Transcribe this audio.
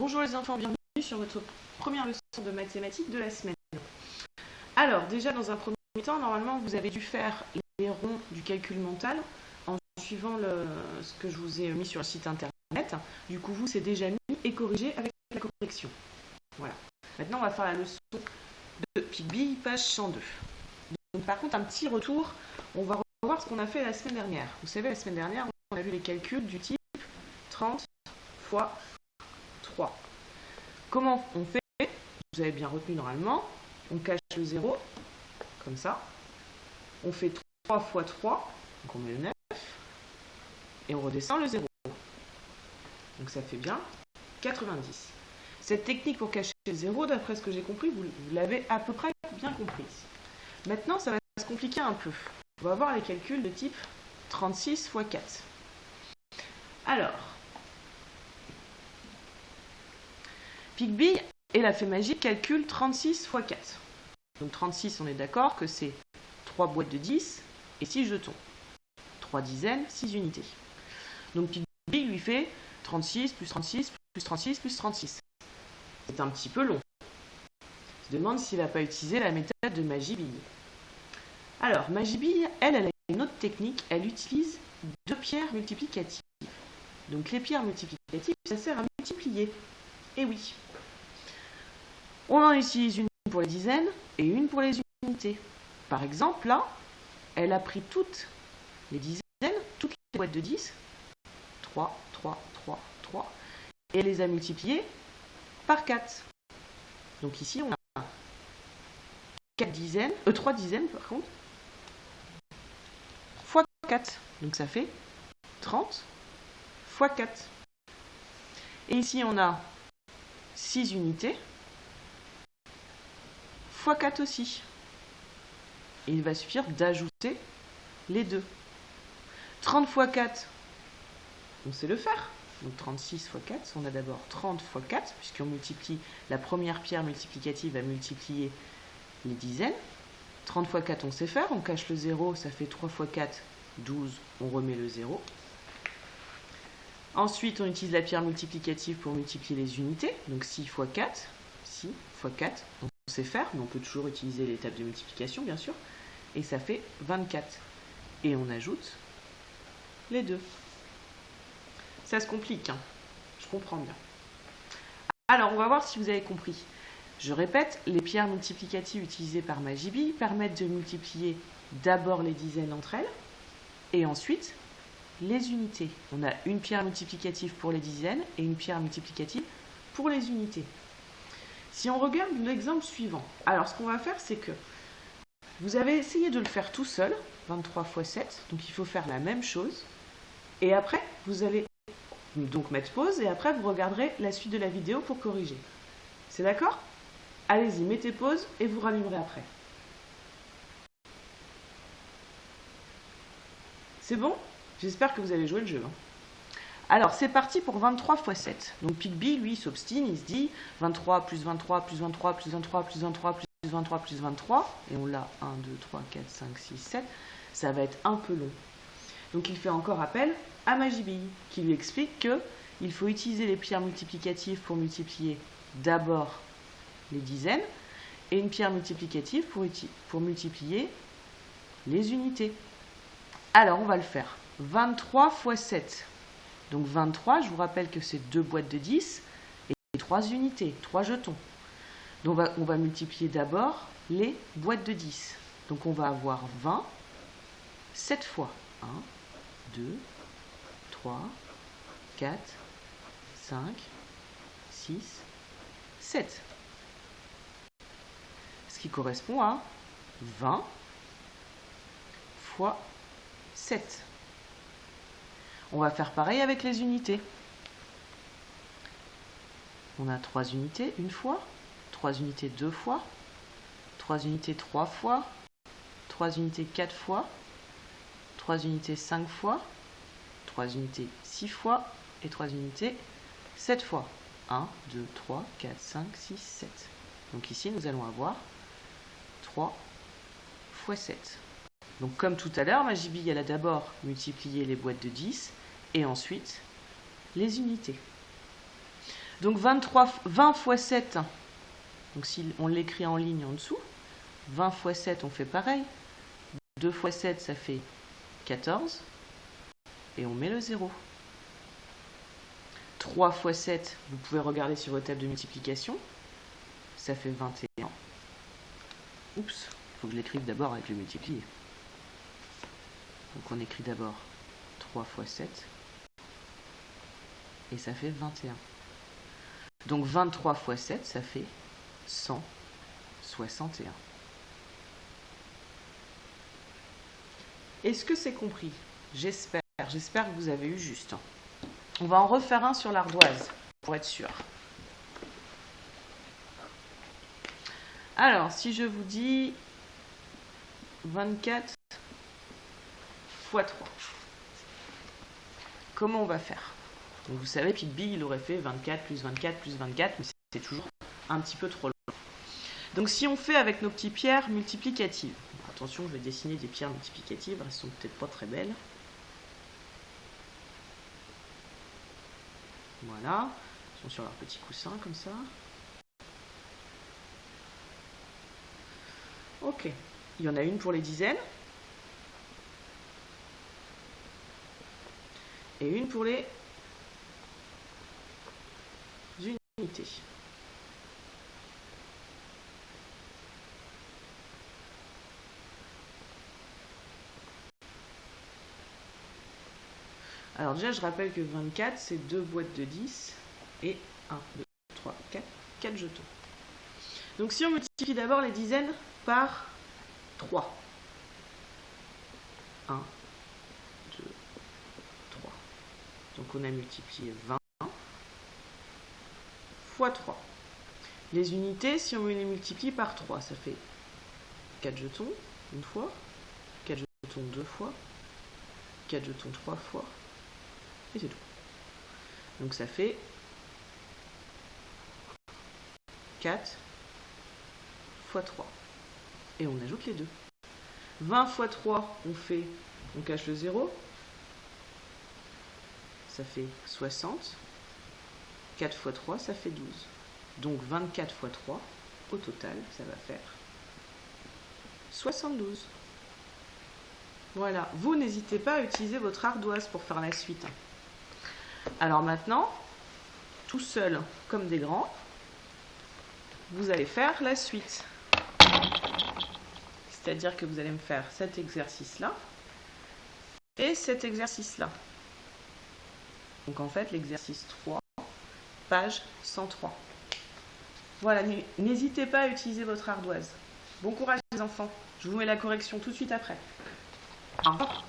Bonjour les enfants, bienvenue sur votre première leçon de mathématiques de la semaine. Alors déjà dans un premier temps, normalement vous avez dû faire les ronds du calcul mental en suivant ce que je vous ai mis sur le site internet. Du coup vous c'est déjà mis et corrigé avec la correction. Voilà. Maintenant on va faire la leçon de Pigby, page 102. Donc, par contre un petit retour, on va revoir ce qu'on a fait la semaine dernière. Vous savez la semaine dernière on a vu les calculs du type 30 fois 3. Comment on fait? Vous avez bien retenu normalement. On cache le 0, comme ça. On fait 3 fois 3, donc on met le 9. Et on redescend le 0. Donc ça fait bien 90. Cette technique pour cacher le 0, d'après ce que j'ai compris, vous l'avez à peu près bien comprise. Maintenant, ça va se compliquer un peu. On va voir les calculs de type 36 fois 4. Alors, Pigby et la fée magique calcule 36 fois 4. Donc 36, on est d'accord que c'est 3 boîtes de 10 et 6 jetons. 3 dizaines, 6 unités. Donc Pigby lui fait 36 plus 36 plus 36 plus 36. C'est un petit peu long. Il se demande s'il ne va pas utiliser la méthode de Magie-Bille. Alors, Magie-Bille, elle a une autre technique. Elle utilise 2 pierres multiplicatives. Donc les pierres multiplicatives, ça sert à multiplier. Et oui. On en utilise une pour les dizaines et une pour les unités. Par exemple, là, elle a pris toutes les dizaines, toutes les boîtes de 10, 3, 3, 3, 3, et elle les a multipliées par 4. Donc ici, on a 3 dizaines par contre, fois 4. Donc ça fait 30 fois 4. Et ici, on a 6 unités fois 4 aussi. Et il va suffire d'ajouter les deux. 30 fois 4, on sait le faire. Donc 36 fois 4, on a d'abord 30 fois 4, puisqu'on multiplie, la première pierre multiplicative va multiplier les dizaines. 30 fois 4, on sait faire, on cache le 0, ça fait 3 fois 4, 12, on remet le 0. Ensuite, on utilise la pierre multiplicative pour multiplier les unités, donc 6 fois 4, 6 fois 4, on sait faire, mais on peut toujours utiliser les tables de multiplication, bien sûr, et ça fait 24. Et on ajoute les deux. Ça se complique, hein. Je comprends bien. Alors, on va voir si vous avez compris. Je répète, les pierres multiplicatives utilisées par Magie-Bille permettent de multiplier d'abord les dizaines entre elles, et ensuite les unités. On a une pierre multiplicative pour les dizaines et une pierre multiplicative pour les unités. Si on regarde l'exemple suivant, alors ce qu'on va faire, c'est que vous avez essayé de le faire tout seul, 23 fois 7, donc il faut faire la même chose. Et après, vous allez donc mettre pause et après vous regarderez la suite de la vidéo pour corriger. C'est d'accord? Allez-y, mettez pause et vous rallumerez après. C'est bon? J'espère que vous allez jouer le jeu. Alors, c'est parti pour 23 fois 7. Donc Pigby, lui, s'obstine, il se dit 23 plus 23 plus 23 plus 23 plus 23 plus 23 plus 23. Et on l'a 1, 2, 3, 4, 5, 6, 7. Ça va être un peu long. Donc il fait encore appel à Magie-Bille, qui lui explique qu'il faut utiliser les pierres multiplicatives pour multiplier d'abord les dizaines et une pierre multiplicative pour multiplier les unités. Alors, on va le faire. 23 fois 7. Donc 23, je vous rappelle que c'est 2 boîtes de 10 et 3 unités, 3 jetons. Donc on va multiplier d'abord les boîtes de 10. Donc on va avoir 20, 7 fois. 1, 2, 3, 4, 5, 6, 7. Ce qui correspond à 20 fois 7. On va faire pareil avec les unités. On a 3 unités une fois, 3 unités 2 fois, 3 unités 3 fois, 3 unités 4 fois, 3 unités 5 fois, 3 unités 6 fois et 3 unités 7 fois. 1, 2, 3, 4, 5, 6, 7. Donc ici, nous allons avoir 3 fois 7. Donc comme tout à l'heure, Magie-Bille, elle a d'abord multiplié les boîtes de 10 et ensuite les unités. Donc 20 fois 7, donc si on l'écrit en ligne en dessous, 20 fois 7, on fait pareil. 2 fois 7, ça fait 14. Et on met le 0. 3 fois 7, vous pouvez regarder sur votre table de multiplication. Ça fait 21. Oups, il faut que je l'écrive d'abord avec le multiplié. Donc on écrit d'abord 3 fois 7. Et ça fait 21. Donc 23 fois 7, ça fait 161. Est-ce que c'est compris? J'espère que vous avez eu juste. On va en refaire un sur l'ardoise, pour être sûr. Alors, si je vous dis 24 fois 3, comment on va faire? Donc vous savez, Pic-Big, il aurait fait 24 plus 24 plus 24, mais c'est toujours un petit peu trop long. Donc si on fait avec nos petites pierres multiplicatives, attention, je vais dessiner des pierres multiplicatives, elles sont peut-être pas très belles. Voilà, ils sont sur leur petit coussin comme ça. Ok, il y en a une pour les dizaines. Et une pour les unités. Alors déjà, je rappelle que 24, c'est 2 boîtes de 10 et 1, 2, 3, 4 jetons. Donc si on multiplie d'abord les dizaines par 3. 1, 2, 3. Donc on a multiplié 20 fois 3. Les unités, si on les multiplie par 3, ça fait 4 jetons une fois, 4 jetons deux fois, 4 jetons 3 fois, et c'est tout. Donc ça fait 4 fois 3. Et on ajoute les deux. 20 fois 3, on cache le 0. Ça fait 60. 4 fois 3, ça fait 12. Donc 24 fois 3, au total, ça va faire 72. Voilà. Vous n'hésitez pas à utiliser votre ardoise pour faire la suite. Alors maintenant, tout seul, comme des grands, vous allez faire la suite. C'est-à-dire que vous allez me faire cet exercice-là et cet exercice-là. Donc en fait, l'exercice 3, page 103. Voilà, n'hésitez pas à utiliser votre ardoise. Bon courage les enfants, je vous mets la correction tout de suite après. Au revoir.